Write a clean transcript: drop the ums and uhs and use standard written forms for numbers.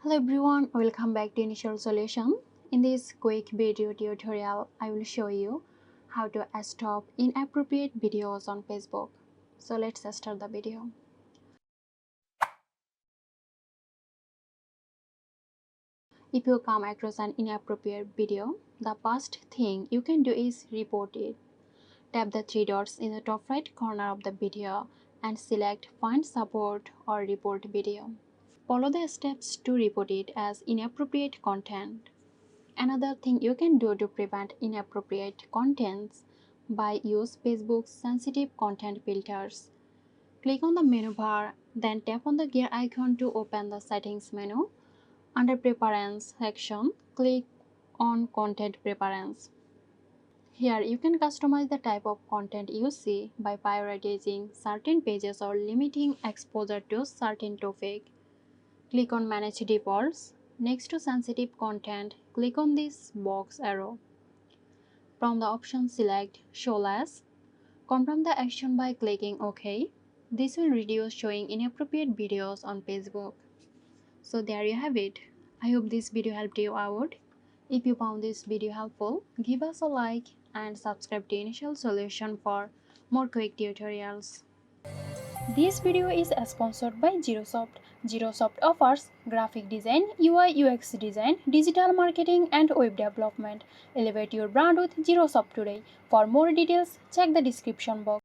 Hello everyone, welcome back to Initial Solution. In this quick video tutorial, I will show you how to stop inappropriate videos on Facebook. So let's start the video. If you come across an inappropriate video, the first thing you can do is report it. Tap the three dots in the top right corner of the video and select Find Support or Report Video. Follow the steps to report it as inappropriate content. Another thing you can do to prevent inappropriate contents by use Facebook's sensitive content filters. Click on the menu bar, then tap on the gear icon to open the settings menu. Under Preference section, click on Content Preference. Here you can customize the type of content you see by prioritizing certain pages or limiting exposure to certain topic. Click on Manage Defaults. Next to sensitive content, click on this box arrow. From the option, select Show Less. Confirm the action by clicking OK. This will reduce showing inappropriate videos on Facebook. So there you have it. I hope this video helped you out. If you found this video helpful, give us a like and subscribe to Initial Solution for more quick tutorials. This video is sponsored by Zerosoft. Zerosoft offers graphic design, UI UX design, digital marketing and web development. Elevate your brand with Zerosoft today. For more details, check the description box.